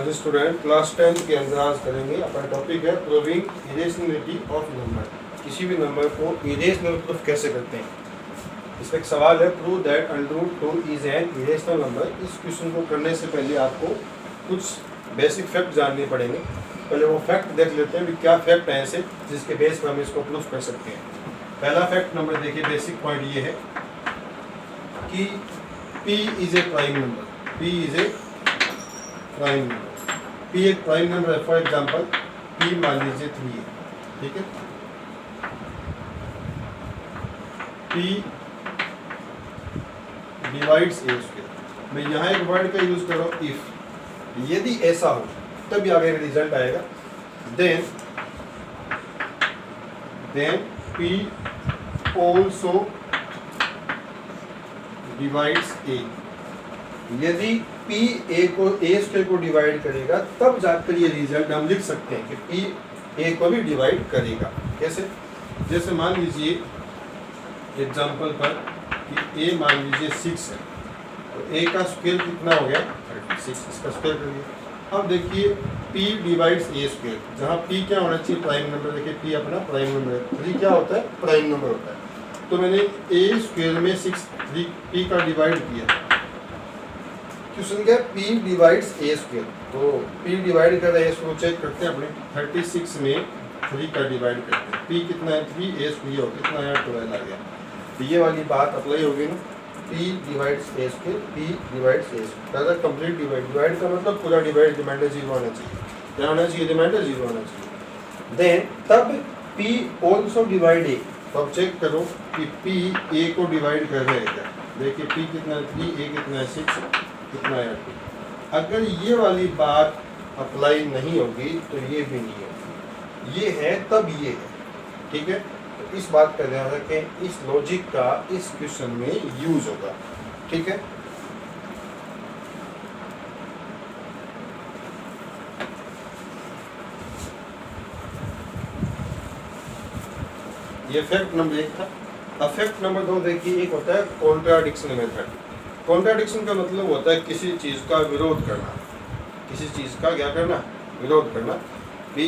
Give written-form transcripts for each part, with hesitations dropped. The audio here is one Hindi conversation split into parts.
आज स्टूडेंट क्लास 10 के अंदर आज करेंगे। अपना टॉपिक है प्रूविंग इरेशनलिटी ऑफ नंबर। किसी भी नंबर को इरेशनल प्रूफ कैसे करते हैं। इसमें एक सवाल है, prove that √2 is an irrational number. इस क्वेश्चन को करने से पहले आपको कुछ बेसिक फैक्ट जानने पड़ेंगे। पहले वो फैक्ट देख लेते हैं कि क्या फैक्ट है ऐसे जिसके बेस पर हम इसको प्रूफ कर सकते हैं। पहला फैक्ट नंबर देखिए, बेसिक पॉइंट ये है कि P is a prime number. P is a prime number. P एक प्राइम नंबर है। फॉर एग्जांपल P मान लीजिए 3 है, ठीक है। P divides A square. मैं यहाँ एक वर्ड का यूज कर रहा हूँ इफ। यदि ऐसा हो तब आगे रिजल्ट आएगा। Then P also divides A। यदि P A स्क्वायर को डिवाइड करेगा तब जाकर ये रिजल्ट हम लिख सकते हैं कि P A को भी डिवाइड करेगा। कैसे? जैसे मान लीजिए एग्जांपल पर कि A मान लीजिए 6 है, तो A का स्क्वायर कितना हो गया 36। इसका स्क्वायर करिए। अब देखिए P डिवाइड्स A स्क्वायर, जहाँ P क्या होना चाहिए प्राइम नंबर। देखिए P अपना प्राइम नंबर है, 3 क्या होता है प्राइम नंबर होता है। तो मैंने A स्क्वायर में 6 P का डिवाइड किया। क्वेश्चन क्या है, P डिवाइड्स A स्क्वायर। तो P डिवाइड कर रहा है, इसको चेक करते हैं अपने। 36 में 3 का डिवाइड करते हैं। P कितना है 3, A स्क्वायर हो कितना है 12 आ गया। तो ये वाली बात अप्लाई होगी ना, P divides A square, P divides A square. Complete divide का मतलब पूरा डिवाइड, रिमाइंडर 0 आना चाहिए। क्या होना चाहिए? रिमाइंडर 0 आना चाहिए। देन तब P ऑल्सो डिवाइड A। तो अब चेक करो कि P A को डिवाइड कर रहा है क्या। देखिए P कितना है 3, A कितना है 6, कितना है 2। अगर ये वाली बात अप्लाई नहीं होगी तो ये भी नहीं होगी। ये है तब ये है, ठीक है। तो इस बात का ध्यान रखें, इस लॉजिक का इस क्वेश्चन में यूज होगा, ठीक है। ये फैक्ट नंबर 1 था। अब फैक्ट नंबर 2 देखिए, एक होता है कॉन्ट्राडिक्शन मेथड। कॉन्ट्राडिक्शन का मतलब होता है किसी चीज़ का विरोध करना। किसी चीज़ का क्या करना? विरोध करना। भी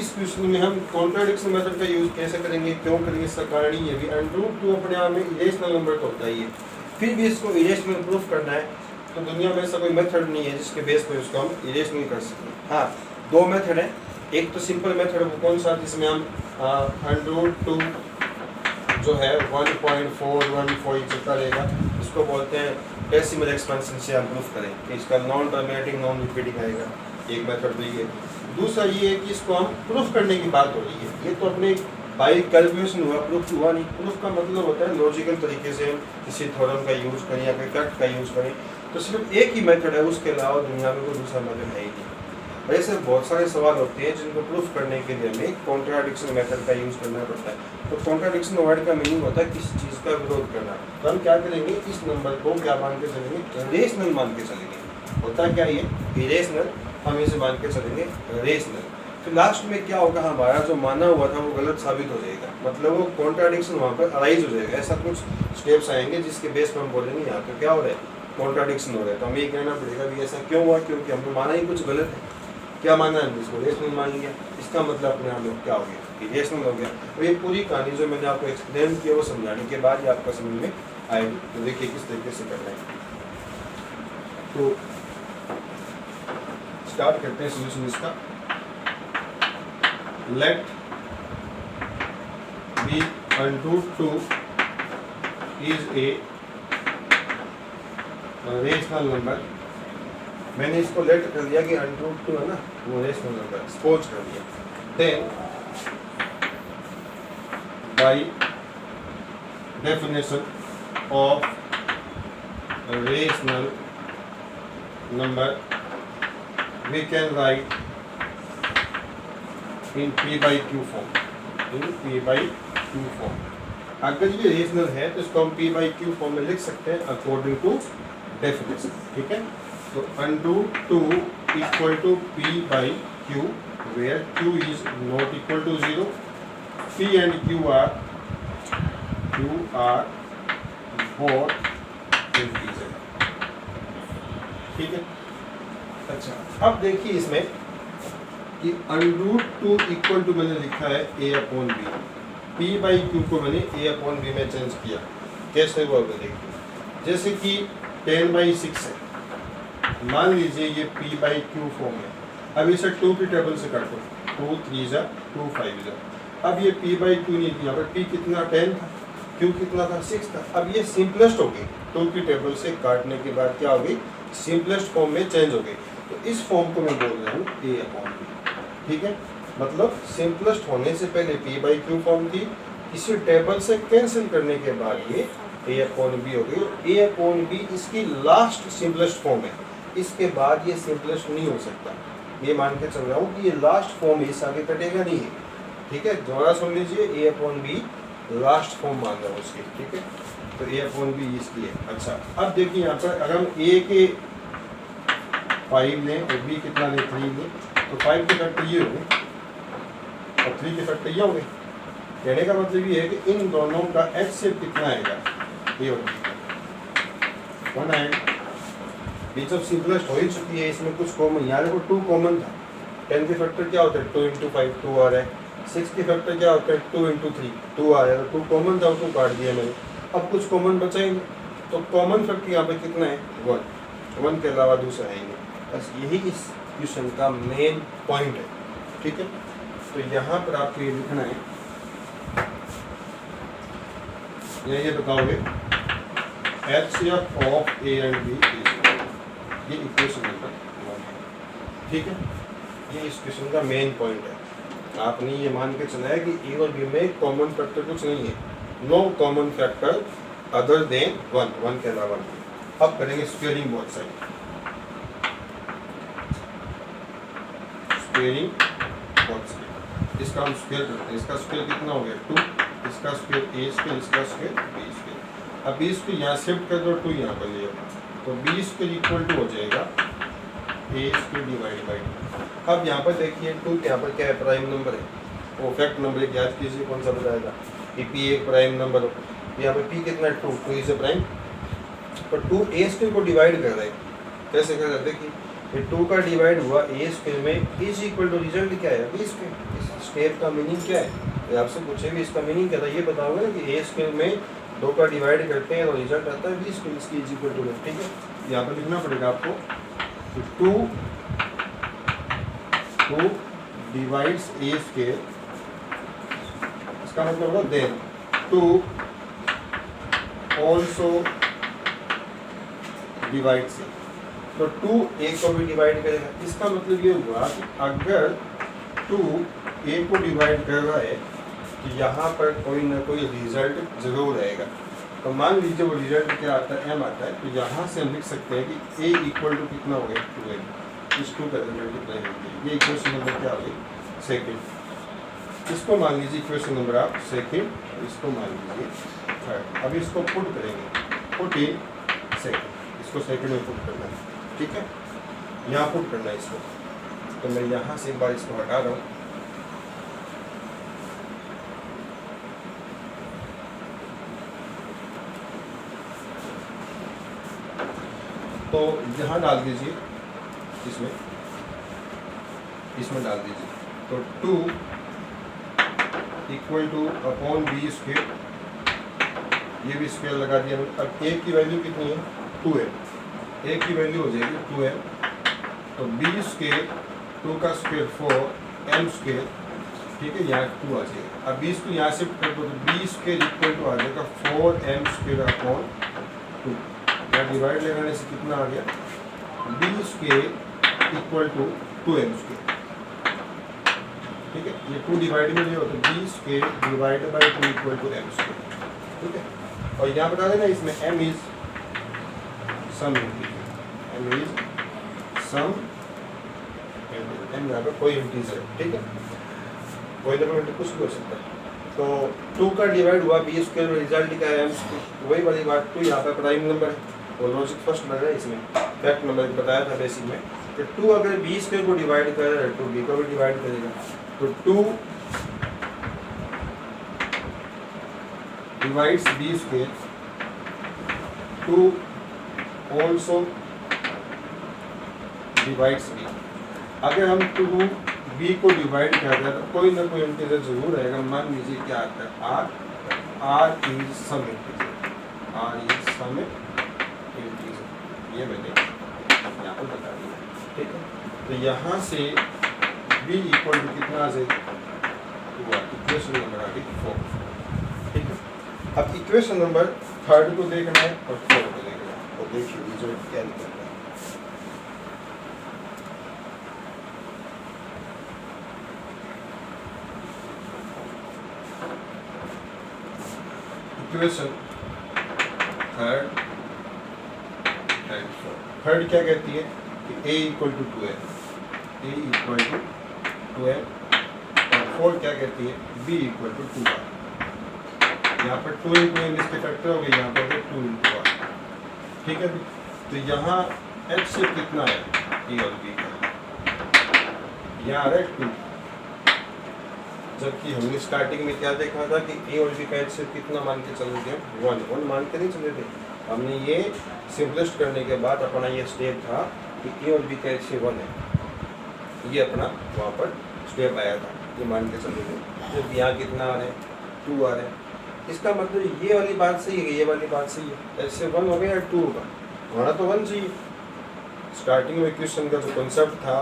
इस क्वेश्चन में हम कॉन्ट्राडिक्शन मेथड का यूज कैसे करेंगे, क्यों करेंगे, इसका कारण ये भी √2 अपने आप में इरेशनल नंबर तो होता ही है। फिर भी इसको इरेशनल प्रूफ करना है तो दुनिया में ऐसा कोई मेथड नहीं है जिसके बेस पर उसको हम इरेशनल कर सकें। हाँ, 2 मेथड है। एक तो सिंपल मेथड, वो कौन सा, जिसमें हम √2 जो है 1.414 चलता रहेगा, इसको बोलते हैं डेसिमल एक्सपेंशन से हम प्रूफ करें कि इसका नॉन टर्मिनेटिंग नॉन रिपीटिंग आएगा। एक मेथड तो ये। दूसरा ये है कि इसको हम प्रूफ करने की बात हो रही है। ये तो अपने बाई कैलकुलेशन हुआ, प्रूफ हुआ नहीं। प्रूफ का मतलब होता है लॉजिकल तरीके से हम किसी थ्योरम का यूज़ करें या कोई फैक्ट का यूज़ करें। तो सिर्फ एक ही मेथड है, उसके अलावा दुनिया में कोई दूसरा मेथड है ही नहीं। ऐसे बहुत सारे सवाल होते हैं जिनको प्रूफ करने के लिए हमें कॉन्ट्राडिक्शन मेथड का यूज़ करना पड़ता है। तो कॉन्ट्राडिक्शन वर्ड का मीनिंग होता है किसी चीज़ का विरोध करना। तो हम क्या करेंगे, इस नंबर को क्या मान के चलेंगे, रेशनल मान के चलेंगे। होता क्या ये इरेशनल, हम इसे मान के चलेंगे रेशनल। फिर लास्ट में क्या होगा, हमारा जो माना हुआ था वो गलत साबित हो जाएगा। मतलब वो कॉन्ट्राडिक्शन वहाँ पर अराइज हो जाएगा। ऐसा कुछ स्टेप्स आएंगे जिसके बेस पर हम बोलेंगे यहाँ पे क्या हो रहा है, कॉन्ट्राडिक्शन हो रहा है। तो हमें ये कहना पड़ेगा कि ऐसा क्यों हुआ, क्योंकि हमने माना ही कुछ गलत है। क्या माना है, इसको रेशनल मान लिया। इसका मतलब अपने आप में क्या हो गया, रेशनल हो गया। और ये पूरी कहानी जो मैंने आपको एक्सप्लेन किया वो समझाने के बाद ही आपका समझ में आएगी। तो देखिए किस तरीके से करना है। तो स्टार्ट करते हैं सोल्यूशन इसका। Let be √2 is a rational number. मैंने इसको लेट कर दिया कि √2 है ना, वो रेशनल नंबर सपोज कर दिया। Then by definition of rational number we can write in P/Q form. In P/Q form. अगर ये रेशनल है तो इसको हम P/Q फॉर्म में लिख सकते हैं अकॉर्डिंग टू डेफिनेशन, ठीक है। तो √2 equal to P/Q where Q is not equal to 0. P and Q are both integer, ठीक है। अच्छा अब देखिए इसमें कि √2 इक्वल टू मैंने लिखा है a/b, p/q को मैंने a/b में चेंज किया। कैसे वो अगर देखिए, जैसे कि 10/6 है, मान लीजिए ये p/q फॉर्म है। अब इसे 2 की टेबल से काटो, 2 3 जा 2 5 जा। अब ये p/q नहीं थी, यहाँ पर p कितना 10 था, q कितना था 6 था। अब ये सिंपलेस्ट हो गई, 2 की टेबल से काटने के बाद क्या हो गई, सिंपलेस्ट फॉर्म में चेंज हो गई। तो इस फॉर्म को मैं बोल रहा हूँ a/b, ठीक है। मतलब सिंपलेस्ट होने से पहले p/q फॉर्म थी, इसी टेबल से कैंसिल करने के बाद ये a/b हो गई। और a/b इसकी लास्ट सिंपलेस्ट फॉर्म है, इसके बाद ये सिंपलेस्ट नहीं हो सकता। ये मान के चल रहा हूँ कि ये लास्ट फॉर्म है, इस आगे कटेगा नहीं है, ठीक है। दोबारा सुन लीजिए, a/b लास्ट फॉर्म मान रहा हूँ उसकी, ठीक है। तो a/b इसकी है। अच्छा अब देखिए यहाँ पर अगर हम a के 5 लें और b कितना लें 3 लें, तो 5 के फैक्टर ये हो गए और 3 के फैक्टर ये हो गए। कहने का मतलब ये है कि इन दोनों का HCF कितना आएगा, ये और b वन आएगा। ये जब सिंपलेस्ट हो ही चुकी है, इसमें कुछ कॉमन, यहाँ देखो 2 कॉमन था। 10 के फैक्टर क्या होता है 2 × 5 2 आ रहा है। 6 के फैक्टर क्या होता है 2 × 3 2 आ रहा है। 2 कॉमन था, उसको काट दिया मैंने। अब कुछ कॉमन बचाएंगे, तो कॉमन फैक्टर यहाँ पे कितना है 1, 1 के अलावा दूसरा है ही नहीं। बस यही इस क्वेश्चन का मेन पॉइंट है, ठीक है। तो यहाँ पर आपको ये लिखना है, ये बताओगे HCF of A and B, ये इक्वेशन नंबर 1 है, ठीक है। ये इस क्वेश्चन का मेन पॉइंट है। आपने ये मान के चला है कि A और B में कॉमन फैक्टर कुछ नहीं है, no common factor other than 1 के अलावा। अब करेंगे squaring both side, squaring both side. इसका हम स्क्वेयर करते हैं। इसका स्क्वेयर कितना हो गया 2, इसका स्क्वेयर a स्क्वेयर, इसका स्क्वेयर b स्क्वेयर। अब b स्क्वेयर यहाँ शिफ्ट कर दो, 2 यहाँ पर ले आओ, तो b स्क्वेयर इक्वल टू हो जाएगा a स्क्वेयर डिवाइड बाई 2। अब यहाँ पर देखिए 2 यहाँ पर क्या है, प्राइम नंबर है, वो फैक्ट नंबर एक याद कीजिए, कौन सा बताएगा कि p एक प्राइम नंबर हो। यहाँ पर p कितना है 2 इज ए प्राइम, पर 2 a स्क्वेयर को डिवाइड कर रहा है। कैसे कर रहा है देखिए, ये 2 का डिवाइड हुआ a स्क्वेयर में, इज इक्वल टू रिजल्ट क्या है b स्क्वेयर। इस स्टेप का मीनिंग क्या है, ये आपसे पूछे भी इसका मीनिंग क्या था, ये बताओगे ना कि a स्क्वेयर में 2 का डिवाइड करते हैं और रिजल्ट आता है b स्क्वेयर, इसकी इज इक्वल टू, ठीक है। यहाँ पर लिखना पड़ेगा आपको, 2 डिवाइड्स a स्क्वेयर, इसका मतलब होगा देन 2 ऑल्सो डिवाइड से, तो 2 a को भी डिवाइड करेगा। इसका मतलब ये हुआ कि अगर 2 a को डिवाइड कर रहा है तो यहाँ पर कोई ना कोई रिजल्ट जरूर रहेगा। तो मान लीजिए वो रिजल्ट क्या आता है m आता है, तो यहाँ से हम लिख सकते हैं कि a इक्वल टू कितना हो गया 2m, इस 2 का रिजल्ट कितना है, ये इक्वेशन नंबर क्या हो गई सेकेंड। इसको मान लीजिए इक्वेशन नंबर आप सेकेंड, इसको मान लीजिए थर्ड। अभी इसको पुट करेंगे, पुट इन सेकेंड, इसको सेकेंड में पुट करना है, ठीक है। यहाँ पुट करना है इसको, तो मैं यहाँ से एक बार इसको हटा रहा हूँ। तो यहाँ डाल दीजिए, इसमें डाल दीजिए, तो 2 equal two upon b square, ये भी स्क्वेयर लगा दिया। अब a की वैल्यू कितनी है 2m, a की वैल्यू हो जाएगी 2m, तो b स्क्वेयर 2 का स्क्वेयर 4 m स्क्वेयर, ठीक है, यहाँ 2 आ जाएगा। अब b स्क्वेयर यहाँ शिफ्ट कर दो, तो b स्क्वेयर इक्वल टू आ जाएगा 4m स्क्वेयर अपॉन 2। यहाँ डिवाइड लगाने से कितना आ गया, b square equal to 2m square, ठीक है। ये 2 डिवाइड में लिया हो तो b square divide by 2 equal to m square, ठीक है। और यहाँ बता देना इसमें m is some, m is some, m यहाँ पे कोई इंटीजर है, ठीक है, कोई ना कोई कुछ भी हो सकता है। तो 2 का डिवाइड हुआ b स्क्वेयर में, रिजल्ट क्या है m स्क्वेयर, वही वाली बात। 2 यहाँ पे प्राइम नंबर है, वो लॉजिक फर्स्ट लग रहा है, इसमें फैक्ट नंबर बताया था बेसिक में। तो 2 अगर b स्क्वेयर को डिवाइड कर रहा है तो b को भी डिवाइड करेगा, तो 2 divides b square, 2 also divides B. अगर हम टू बी को डिवाइड कर रहे हैं तो कोई ना कोई इंटीजर जरूर रहेगा। मान लीजिए क्या आता है R is some integer, R is some integer, ये मैंने यहाँ पर बता दिया, ठीक है। तो यहाँ से बी इक्वल टू कितना आ जाएगा, इक्वेशन नंबर आ गई 4, ठीक है। अब इक्वेशन नंबर 3 को देखना है और 4 को देखना है, तो देखिए रिजल्ट क्या निकलता है। इक्वेशन 3 एंड 4, थर्ड क्या कहती है कि a equal to 2m, a equal to 2m, और 4 क्या कहती है b इक्वल टू 2r। यहाँ पर 2 इंटू एम इसके फैक्टर हो गए, यहाँ पर 2 इंटू आर, ठीक है। तो यहाँ h से कितना है a और b का, यहाँ आ रहा है 2, जबकि हमने स्टार्टिंग में क्या देखा था कि a और b का h से कितना मान के चल रहे थे, 1 मान के नहीं चले थे। हमने ये सिंपलेस्ट करने के बाद अपना ये स्टेप था कि a और b का h से 1 है, ये अपना वहाँ पर स्टेप आया था, ये मान के चले थे। जब यहाँ कितना आ रहा है 2 आ रहा है, इसका मतलब ये वाली बात सही है, ये वाली बात सही है, h से 1 हो गया या 2 होगा, हमारा तो 1 चाहिए। स्टार्टिंग में क्वेश्चन का जो कॉन्सेप्ट था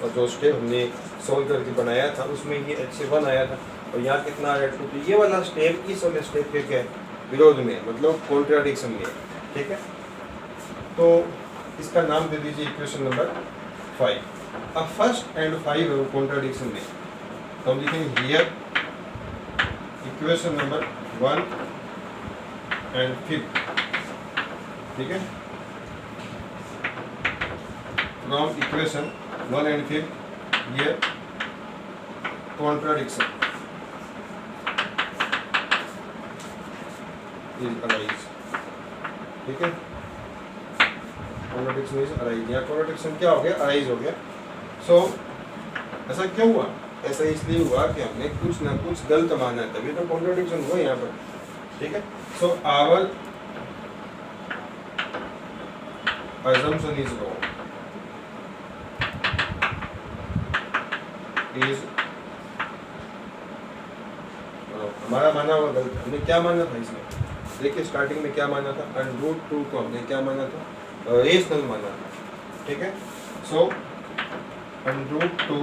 और जो स्टेप हमने सोल्व करके बनाया था उसमें ये h से 1 आया था, और यहाँ कितना आ रहा है 2। तो ये वाला स्टेप इस वाले स्टेप के क्या है, विरोध में, मतलब कॉन्ट्राडिक्शन में, ठीक है। तो इसका नाम दे दीजिए इक्वेशन नंबर 5। अब फर्स्ट एंड 5 है कॉन्ट्राडिक्शन में, तो हम लिखेंगे हियर इक्वेशन नंबर 1 एंड 5, ठीक है। फ्रॉम इक्वेशन 1 एंड 5 ये contradiction is arise, ठीक है। contradiction is arise, या contradiction क्या हो गया, arise हो गया। सो ऐसा क्यों हुआ, ऐसा इसलिए हुआ कि हमने कुछ ना कुछ गलत माना है, तभी तो contradiction हुआ यहाँ पर, ठीक है। सो our assumption is wrong, is हमारा माना हुआ गलत। हमने क्या माना था इसमें, देखिए स्टार्टिंग में क्या माना था, √2 को हमने क्या माना था, रेशनल माना था, ठीक है। सो √2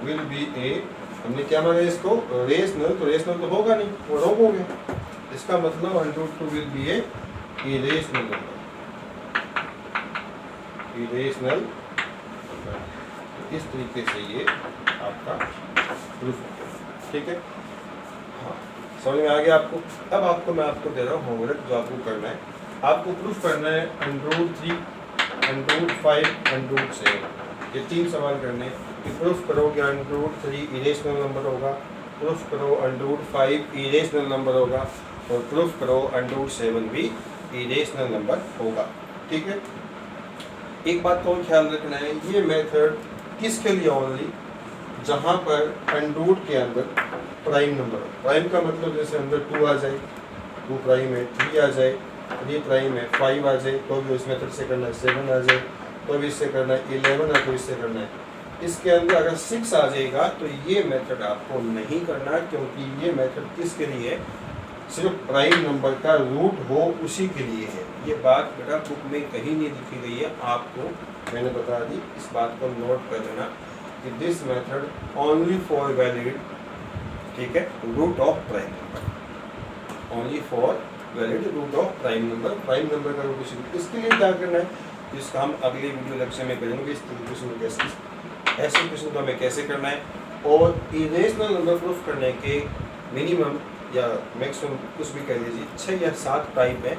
विल बी ए, हमने क्या माना इसको, रेशनल, तो रेशनल तो होगा नहीं, वो रॉन्ग हो गया। इसका मतलब √2 will be A irrational number, irrational. इस तरीके से ये आपका प्रूफ है, ठीक है। हाँ, समझ में आ गया आपको। अब आपको मैं आपको दे रहा हूँ होमवर्क, जो आपको करना है, आपको प्रूफ करना है √3, √5, √7, ये 3 सवाल करने हैं। कि प्रूफ करो कि √3 इरेशनल नंबर होगा, प्रूफ करो √5 इरेशनल नंबर होगा, और प्रूफ करो √7 भी इरेशनल नंबर होगा, ठीक है। एक बात को ख्याल रखना है, ये मेथड किसके लिए ओनली, जहाँ पर √2 के अंदर प्राइम नंबर हो। प्राइम का मतलब जैसे अंदर 2 आ जाए, 2 प्राइम है, 3 आ जाए, 3 प्राइम है, 5 आ जाए तो भी उस मेथड से करना है, 7 आ जाए तो भी इससे करना है, 11 है तो इससे करना है। इसके अंदर अगर 6 आ जाएगा तो ये मेथड आपको नहीं करना, क्योंकि ये मेथड किसके लिए है, सिर्फ प्राइम नंबर का रूट हो उसी के लिए है। ये बात बेटा बुक में कहीं नहीं लिखी गई है, आपको मैंने बता दी, इस बात को नोट कर लेना कि this method only for valid, ठीक है, root of prime number, only for valid root of prime number. Prime number का रूट उसी, इसके लिए क्या करना है, जिसका हम अगले वीडियो लेक्चर में करेंगे। इस क्वेश्चन में कैसे, ऐसे क्वेश्चन को हमें कैसे करना है, और इरेशनल नंबर प्रूफ करने के मिनिमम या मैक्सिमम कुछ भी कह लीजिए 6 या 7 टाइप है,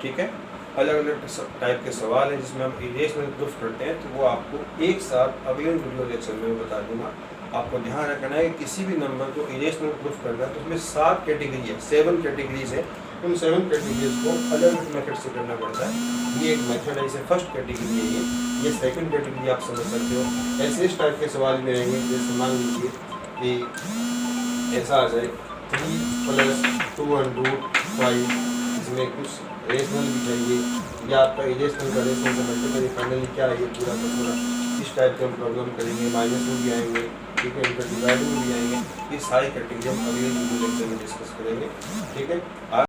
ठीक है। अलग अलग टाइप के सवाल हैं जिसमें हम इरेशनल प्रूफ करते हैं, तो वो आपको एक साथ अगले वीडियो लेक्चर में बता दूंगा। आपको ध्यान रखना है कि किसी भी नंबर को इरेशनल प्रूफ करना है तो उसमें 7 कैटेगरी है, 7 कैटेगरीज है। उन 7 कैटेगरीज को अलग अलग मेथड से करना पड़ता है। ये एक मेथड है, इसे फर्स्ट कैटेगरी है, ये सेकंड कैटेगरी आप समझ सकते हो। ऐसे इस टाइप के सवाल भी रहेंगे, जैसे मान लीजिए कि ऐसा आ जाए 3 + 2 √5 इसमें कुछ रेशनल भी चाहिए या आपका इरेशनल का रेशनल से मल्टीपल फाइनली क्या है ये पूरा का पूरा इस टाइप के हम प्रॉब्लम करेंगे, माइनस में भी आएंगे, ठीक है, इनका डिवाइड में भी आएंगे। ये सारी कैटेगरी हम अगले वीडियो लेक्चर में डिस्कस करेंगे, ठीक है।